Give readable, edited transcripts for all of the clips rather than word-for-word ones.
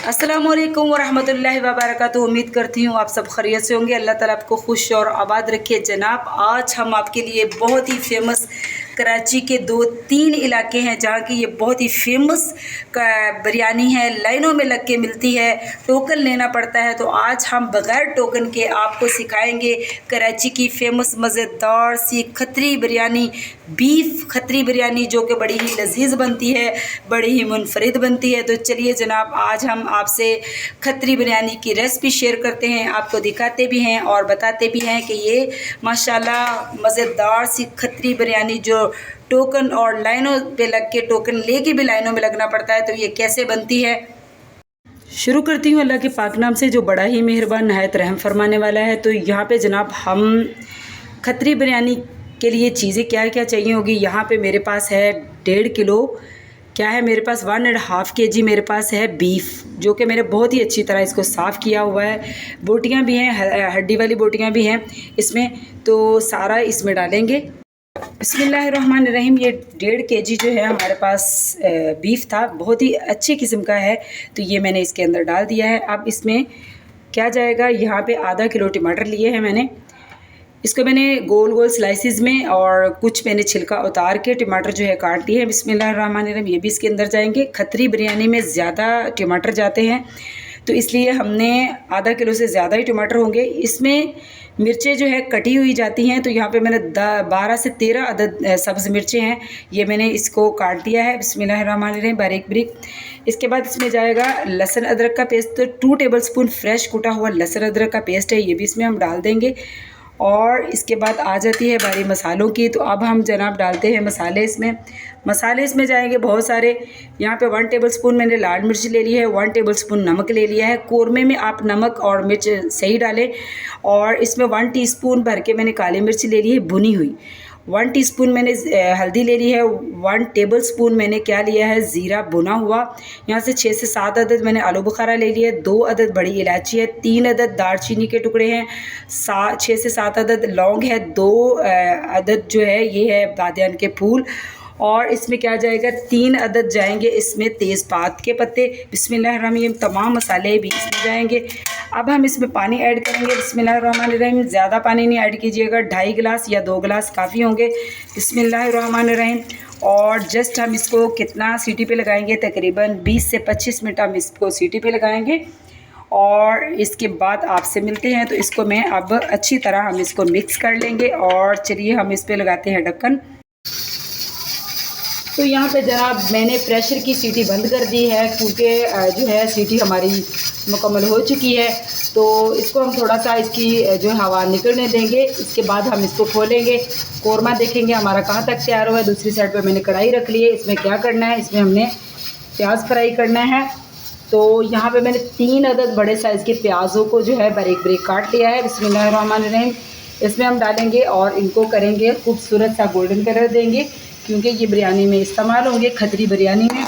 अस्सलामुअलैकुम वरहमतुल्लाहि वबरकातुहू। उम्मीद करती हूँ आप सब खैरियत से होंगे। अल्लाह ताला आपको खुश और आबाद रखे। जनाब, आज हम आपके लिए बहुत ही फेमस कराची के 2-3 इलाके हैं जहाँ की ये बहुत ही फेमस बिरयानी है, लाइनों में लग के मिलती है, टोकन लेना पड़ता है। तो आज हम बग़ैर टोकन के आपको सिखाएंगे कराची की फेमस मज़ेदार सी खतरी बिरयानी, बीफ खतरी बिरयानी, जो कि बड़ी ही लजीज बनती है, बड़ी ही मुनफरिद बनती है। तो चलिए जनाब, आज हम आपसे खतरी बिरयानी की रेसिपी शेयर करते हैं, आपको दिखाते भी हैं और बताते भी हैं कि ये माशाल्लाह मज़ेदार सी खतरी बिरयानी जो टोकन और लाइनों पे लग के, टोकन लेके भी लाइनों में लगना पड़ता है, तो ये कैसे बनती है। शुरू करती हूँ अल्लाह के पाक नाम से जो बड़ा ही मेहरबान नहायत रहम फरमाने वाला है। तो यहाँ पे जनाब हम खतरी बिरयानी के लिए चीज़ें क्या क्या चाहिए होगी। यहाँ पे मेरे पास है 1.5 किलो, क्या है मेरे पास 1.5 kg मेरे पास है बीफ, जो कि मैंने बहुत ही अच्छी तरह इसको साफ़ किया हुआ है। बोटियाँ भी हैं, हड्डी वाली बोटियाँ भी हैं इसमें, तो सारा इसमें डालेंगे। बिस्मिल्लाहिर्रहमानिर्रहीम। ये 1.5 kg जो है हमारे पास बीफ था, बहुत ही अच्छी किस्म का है, तो ये मैंने इसके अंदर डाल दिया है। अब इसमें क्या जाएगा, यहाँ पे आधा किलो टमाटर लिए हैं मैंने, इसको मैंने गोल गोल स्लाइसिस में, और कुछ मैंने छिलका उतार के टमाटर जो है काट लिए हैं। बिस्मिल्लाहिर्रहमानिर्रहीम, ये भी इसके अंदर जाएंगे। खतरी बिरयानी में ज़्यादा टमाटर जाते हैं, तो इसलिए हमने आधा किलो से ज़्यादा ही टमाटर होंगे। इसमें मिर्चें जो है कटी हुई जाती हैं, तो यहाँ पे मैंने 12 से 13 अदद सब्ज़ मिर्चें हैं, ये मैंने इसको काट दिया है। बिस्मिल्लाहिर्रहमानिर्रहीम, बारीक बारीक। इसके बाद इसमें जाएगा लहसुन अदरक का पेस्ट, तो 2 टेबलस्पून फ्रेश कुटा हुआ लहसुन अदरक का पेस्ट है, ये भी इसमें हम डाल देंगे। और इसके बाद आ जाती है बारी मसालों की, तो अब हम जनाब डालते हैं मसाले इसमें। मसाले इसमें जाएंगे बहुत सारे। यहाँ पे 1 टेबलस्पून मैंने लाल मिर्च ले ली है, 1 टेबलस्पून नमक ले लिया है। कौरमे में आप नमक और मिर्च सही डालें। और इसमें 1 टीस्पून भर के मैंने काली मिर्च ले ली है भुनी हुई, 1 टीस्पून मैंने हल्दी ले ली है, 1 टेबलस्पून मैंने क्या लिया है, ज़ीरा भुना हुआ। यहाँ से 6 से 7 अदद मैंने आलू बुखारा ले लिया है, 2 अदद बड़ी इलायची है, 3 अदद दालचीनी के टुकड़े हैं, 6 से 7 अदद लौंग है, 2 अदद जो है ये है बादियान के फूल, और इसमें क्या जाएगा, 3 अदद जाएंगे इसमें तेज़पात के पत्ते। बिस्मिल्लाहिर्रहमानिर्रहीम, तमाम मसाले भी इसमें जाएंगे। अब हम इसमें पानी ऐड करेंगे। बिस्मिल्लाहिर्रहमानिर्रहीम, ज़्यादा पानी नहीं ऐड कीजिएगा, 2.5 गिलास या 2 गिलास काफ़ी होंगे। बिस्मिल्लाहिर्रहमानिर्रहीम, और जस्ट हम इसको कितना सीटी पे लगाएंगे, तकरीबन 20 से 25 मिनट हम इसको सीटी पे लगाएंगे। और इसके बाद आपसे मिलते हैं। तो इसको मैं अब अच्छी तरह हम इसको मिक्स कर लेंगे, और चलिए हम इस पर लगाते हैं ढक्कन। तो यहाँ पे जनाब मैंने प्रेशर की सीटी बंद कर दी है, क्योंकि जो है सीटी हमारी मुकम्मल हो चुकी है। तो इसको हम थोड़ा सा इसकी जो है हवा निकलने देंगे, इसके बाद हम इसको खोलेंगे, कौरमा देखेंगे हमारा कहाँ तक तैयार हुआ है। दूसरी साइड पे मैंने कढ़ाई रख ली है। इसमें क्या करना है, इसमें हमने प्याज फ्राई करना है। तो यहाँ पे मैंने 3 अदद बड़े साइज़ के प्याज़ों को जो है बारीक बारीक काट लिया है। बिस्मिल्लाहिर्रहमानिर्रहीम, इसमें हम डालेंगे और इनको करेंगे खूबसूरत सा गोल्डन कलर देंगे, क्योंकि ये बिरयानी में इस्तेमाल होंगे, खतरी बिरयानी में।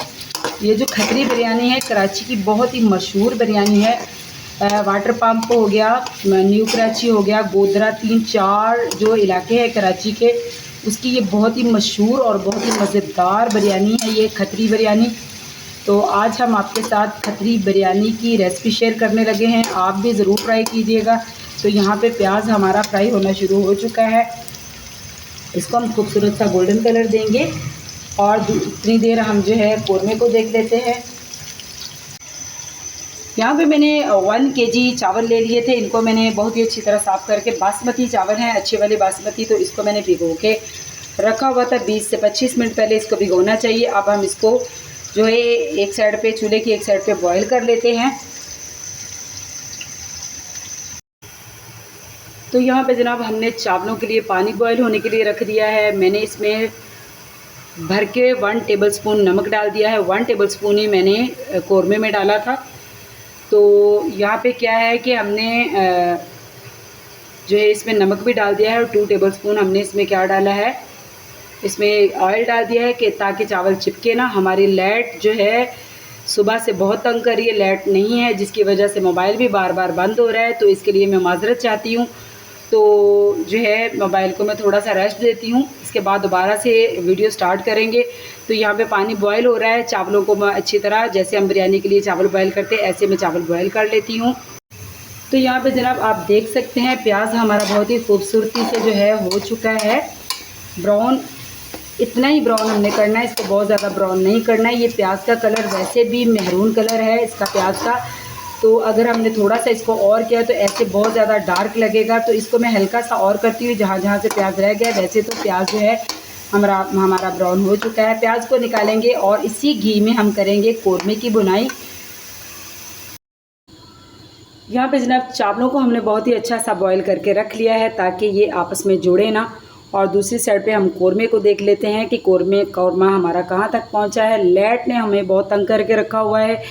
ये जो खतरी बिरयानी है कराची की बहुत ही मशहूर बिरयानी है। वाटर पंप हो गया, न्यू कराची हो गया, गोदरा, 3-4 जो इलाके हैं कराची के, उसकी ये बहुत ही मशहूर और बहुत ही मज़ेदार बिरयानी है ये खतरी बिरयानी। तो आज हम आपके साथ खतरी बिरयानी की रेसिपी शेयर करने लगे हैं, आप भी ज़रूर ट्राई कीजिएगा। तो यहाँ पे प्याज हमारा फ्राई होना शुरू हो चुका है, इसको हम खूबसूरत सा गोल्डन कलर देंगे, और इतनी देर हम जो है कौरमे को देख लेते हैं। यहाँ पे मैंने 1 kg चावल ले लिए थे, इनको मैंने बहुत ही अच्छी तरह साफ़ करके, बासमती चावल है, अच्छे वाले बासमती, तो इसको मैंने भिगो के रखा हुआ था। 20 से 25 मिनट पहले इसको भिगोना चाहिए। अब हम इसको जो है एक साइड पे, चूल्हे की एक साइड पे बॉईल कर लेते हैं। तो यहाँ पे जनाब हमने चावलों के लिए पानी बॉईल होने के लिए रख दिया है। मैंने इसमें भर के 1 टेबलस्पून नमक डाल दिया है, 1 टेबलस्पून ही मैंने कौरमे में डाला था। तो यहाँ पे क्या है कि हमने जो है इसमें नमक भी डाल दिया है, और 2 टेबलस्पून हमने इसमें क्या डाला है, इसमें ऑयल डाल दिया है, कि ताकि चावल चिपके ना। हमारी लाइट जो है सुबह से बहुत तंग कर रही है, लाइट नहीं है, जिसकी वजह से मोबाइल भी बार बार बंद हो रहा है, तो इसके लिए मैं माजरत चाहती हूँ। तो जो है मोबाइल को मैं थोड़ा सा रेस्ट देती हूँ, इसके बाद दोबारा से वीडियो स्टार्ट करेंगे। तो यहाँ पे पानी बॉयल हो रहा है, चावलों को मैं अच्छी तरह जैसे हम बिरयानी के लिए चावल बॉयल करते हैं ऐसे मैं चावल बॉयल कर लेती हूँ। तो यहाँ पे जनाब आप देख सकते हैं प्याज हमारा बहुत ही खूबसूरती से जो है हो चुका है ब्राउन। इतना ही ब्राउन हमने करना है, इसको बहुत ज़्यादा ब्राउन नहीं करना है। ये प्याज का कलर वैसे भी मेहरून कलर है इसका प्याज का, तो अगर हमने थोड़ा सा इसको और किया तो ऐसे बहुत ज़्यादा डार्क लगेगा। तो इसको मैं हल्का सा और करती हूँ जहाँ जहाँ से प्याज रह गया। वैसे तो प्याज जो है हमारा ब्राउन हो चुका है। प्याज को निकालेंगे और इसी घी में हम करेंगे कोरमे की बुनाई। यहाँ पे जनाब चावलों को हमने बहुत ही अच्छा सा बॉईल करके रख लिया है ताकि ये आपस में जुड़े ना। और दूसरी साइड पे हम कोरमे को देख लेते हैं कि कौरमा हमारा कहाँ तक पहुँचा है। लेट ने हमें बहुत तंग करके रखा हुआ है।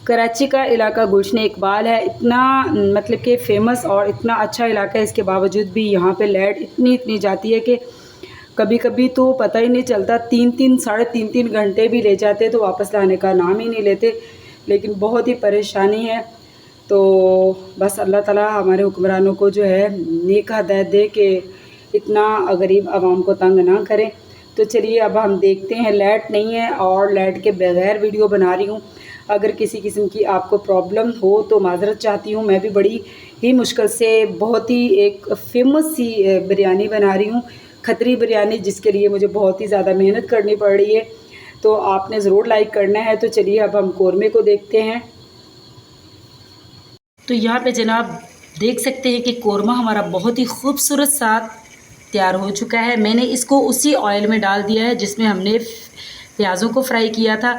कराची का इलाका गुलशन इकबाल है, इतना मतलब कि फ़ेमस और इतना अच्छा इलाका है, इसके बावजूद भी यहाँ पे लाइट इतनी जाती है कि कभी कभी तो पता ही नहीं चलता, 3-3 साढ़े 3-3 घंटे भी ले जाते तो वापस लाने का नाम ही नहीं लेते। लेकिन बहुत ही परेशानी है। तो बस अल्लाह ताला हमारे हुक्मरानों को जो है नेक हिदायत दे कि इतना गरीब आवाम को तंग ना करें। तो चलिए अब हम देखते हैं। लाइट नहीं है और लाइट के बगैर वीडियो बना रही हूँ। अगर किसी किस्म की आपको प्रॉब्लम हो तो माज़रत चाहती हूँ। मैं भी बड़ी ही मुश्किल से बहुत ही एक फ़ेमस सी बिरयानी बना रही हूँ, खतरी बिरयानी, जिसके लिए मुझे बहुत ही ज़्यादा मेहनत करनी पड़ रही है। तो आपने ज़रूर लाइक करना है। तो चलिए अब हम कोरमे को देखते हैं। तो यहाँ पे जनाब देख सकते हैं कि कोरमा हमारा बहुत ही खूबसूरत सा तैयार हो चुका है। मैंने इसको उसी ऑयल में डाल दिया है जिसमें हमने प्याज़ों को फ्राई किया था।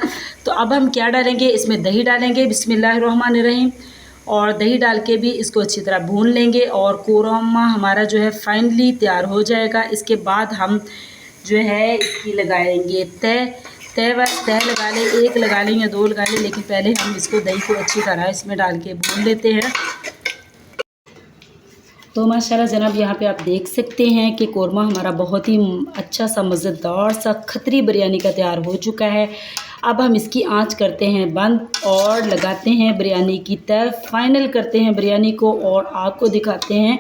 तो अब हम क्या डालेंगे, इसमें दही डालेंगे बिस्मिल्लाहिर्रहमानिर्रहीम, और दही डाल के भी इसको अच्छी तरह भून लेंगे और कोरमा हमारा जो है फाइनली तैयार हो जाएगा। इसके बाद हम जो है इसकी लगाएंगे तय लगा लें, एक लगा लें या 2 लगा लें, लेकिन पहले हम इसको दही को अच्छी तरह इसमें डाल के भून लेते हैं। तो माशाल्लाह जनाब यहाँ पे आप देख सकते हैं कि कोरमा हमारा बहुत ही अच्छा सा मज़ेदार सा खतरी बिरयानी का तैयार हो चुका है। अब हम इसकी आंच करते हैं बंद और लगाते हैं बिरयानी की तय, फाइनल करते हैं बिरयानी को और आपको दिखाते हैं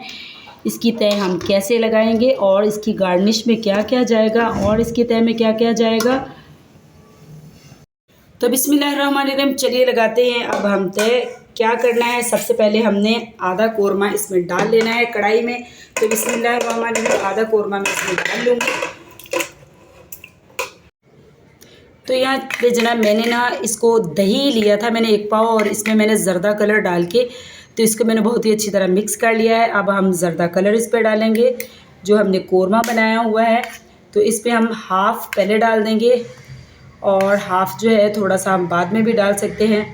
इसकी तय हम कैसे लगाएंगे और इसकी गार्निश में क्या क्या जाएगा और इसकी तय में क्या क्या जाएगा। तो बिस्मिल्लाहिर्रहमानिर्रहीम, चलिए लगाते हैं। अब हम तय क्या करना है, सबसे पहले हमने आधा कोरमा इसमें डाल लेना है कढ़ाई में। तो बिस्मिल्लाहिर्रहमानिर्रहीम आधा कोरमा मैं इसमें डाल लूँगी। तो यहाँ पे जनाब मैंने ना इसको दही लिया था मैंने 1 पाव, और इसमें मैंने ज़र्दा कलर डाल के तो इसको मैंने बहुत ही अच्छी तरह मिक्स कर लिया है। अब हम ज़र्दा कलर इस पर डालेंगे जो हमने कोरमा बनाया हुआ है। तो इस पर हम हाफ़ पहले डाल देंगे और हाफ़ जो है थोड़ा सा हम बाद में भी डाल सकते हैं।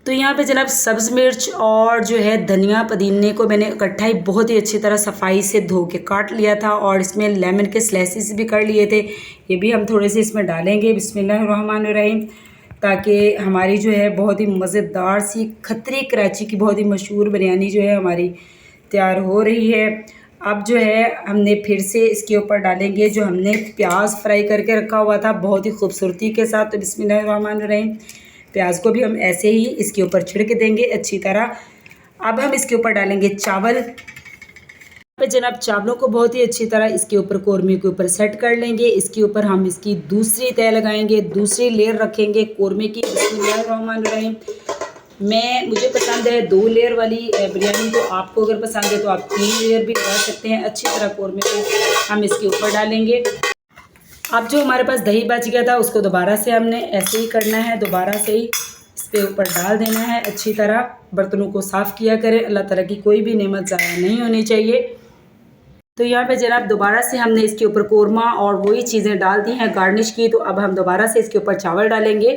तो यहाँ पे जनाब सब्ज़ मिर्च और जो है धनिया पुदीने को मैंने इकट्ठा ही बहुत ही अच्छी तरह सफाई से धो के काट लिया था और इसमें लेमन के स्लाइसेस भी कर लिए थे, ये भी हम थोड़े से इसमें डालेंगे बिस्मिल्लाहिर्रहमानिर्रहीम, ताकि हमारी जो है बहुत ही मज़ेदार सी खतरी कराची की बहुत ही मशहूर बिरयानी जो है हमारी तैयार हो रही है। अब जो है हमने फिर से इसके ऊपर डालेंगे जो हमने प्याज फ्राई करके रखा हुआ था बहुत ही खूबसूरती के साथ। तो बिस्मिल्लाहिर्रहमानिर्रहीम प्याज को भी हम ऐसे ही इसके ऊपर छिड़क देंगे अच्छी तरह। अब हम इसके ऊपर डालेंगे चावल। पे जनाब चावलों को बहुत ही अच्छी तरह इसके ऊपर कोरमे के ऊपर सेट कर लेंगे। इसके ऊपर हम इसकी दूसरी तय लगाएंगे, दूसरी लेयर रखेंगे कोरमे की। बिस्मिल्लाहिर्रहमानिर्रहीम मुझे पसंद है 2 लेयर वाली बिरयानी, तो आपको अगर पसंद है तो आप 3 लेयर भी लगा सकते हैं। अच्छी तरह कोरमे को हम इसके ऊपर डालेंगे। अब जो हमारे पास दही बच गया था उसको दोबारा से हमने ऐसे ही करना है, दोबारा से ही इस पे ऊपर डाल देना है। अच्छी तरह बर्तनों को साफ़ किया करें, अल्लाह ताला की कोई भी नेमत ज़ाया नहीं होनी चाहिए। तो यहाँ पे जनाब दोबारा से हमने इसके ऊपर कोरमा और वही चीज़ें डाल दी हैं गार्निश की। तो अब हम दोबारा से इसके ऊपर चावल डालेंगे।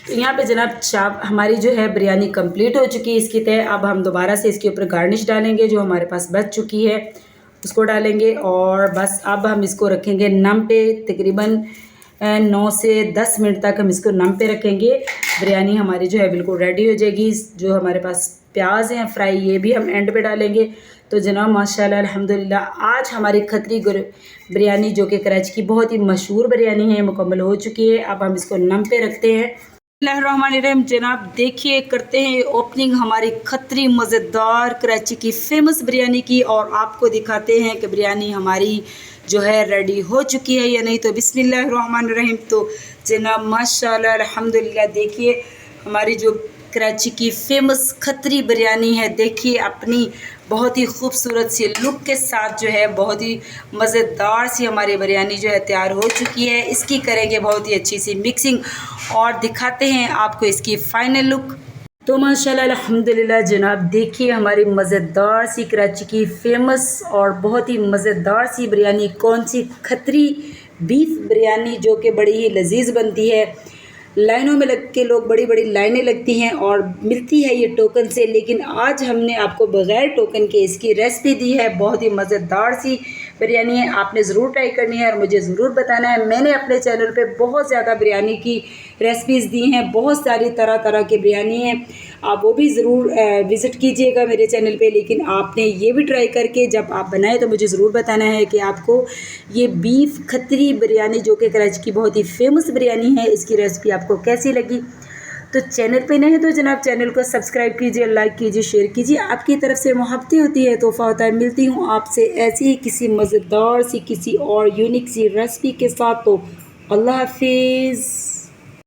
तो यहाँ पे जनाब हमारी जो है बिरयानी कंप्लीट हो चुकी है इसकी तय। अब हम दोबारा से इसके ऊपर गार्निश डालेंगे जो हमारे पास बच चुकी है उसको डालेंगे और बस अब हम इसको रखेंगे नम पे। तकरीबन 9 से 10 मिनट तक हम इसको नम पे रखेंगे। बिरयानी हमारी जो है बिल्कुल रेडी हो जाएगी। जो हमारे पास प्याज हैं फ्राई ये भी हम एंड पे डालेंगे। तो जनाब माशाल्लाह अल्हम्दुलिल्लाह आज हमारी खतरी बिरयानी जो कि कराची की बहुत ही मशहूर बिरयानी है मुकम्मल हो चुकी है। अब हम इसको नम पे रखते हैं। बिस्मिल्लाहिर्रहमानिर्रहीम। जनाब देखिए, करते हैं ओपनिंग हमारी खतरी मज़ेदार कराची की फ़ेमस बिरयानी की, और आपको दिखाते हैं कि बिरयानी हमारी जो है रेडी हो चुकी है या नहीं। तो बिस्मिल्लाहिर्रहमानिर्रहीम। तो जनाब माशाल्लाह अल्हम्दुलिल्लाह, देखिए हमारी जो कराची की फ़ेमस खतरी बिरयानी है, देखिए अपनी बहुत ही खूबसूरत सी लुक के साथ जो है बहुत ही मज़ेदार सी हमारी बिरयानी जो है तैयार हो चुकी है। इसकी करेंगे बहुत ही अच्छी सी मिक्सिंग और दिखाते हैं आपको इसकी फ़ाइनल लुक। तो माशाल्लाह अल्हम्दुलिल्लाह जनाब, देखिए हमारी मज़ेदार सी कराची की फ़ेमस और बहुत ही मज़ेदार सी बिरयानी, कौन सी खतरी बीफ बिरयानी, जो कि बड़ी ही लजीज बनती है। लाइनों में लग के लोग, बड़ी बड़ी लाइनें लगती हैं और मिलती है ये टोकन से, लेकिन आज हमने आपको बग़ैर टोकन के इसकी रेसिपी दी है। बहुत ही मज़ेदार सी बिरयानी है, आपने ज़रूर ट्राई करनी है और मुझे ज़रूर बताना है। मैंने अपने चैनल पे बहुत ज़्यादा बिरयानी की रेसिपीज़ दी हैं, बहुत सारी तरह तरह की बिरयानी हैं, आप वो भी ज़रूर विज़िट कीजिएगा मेरे चैनल पे। लेकिन आपने ये भी ट्राई करके जब आप बनाएं तो मुझे ज़रूर बताना है कि आपको ये बीफ खतरी बिरयानी, जो कि कराची की बहुत ही फ़ेमस बिरयानी है, इसकी रेसिपी आपको कैसी लगी। तो चैनल पे नए हैं तो जनाब चैनल को सब्सक्राइब कीजिए, लाइक कीजिए, शेयर कीजिए। आपकी तरफ से मोहब्बतें होती है, तोहफ़ा होता है। मिलती हूँ आपसे ऐसी ही किसी मज़ेदार सी, किसी और यूनिक सी रेसिपी के साथ। तो अल्लाह हाफिज़।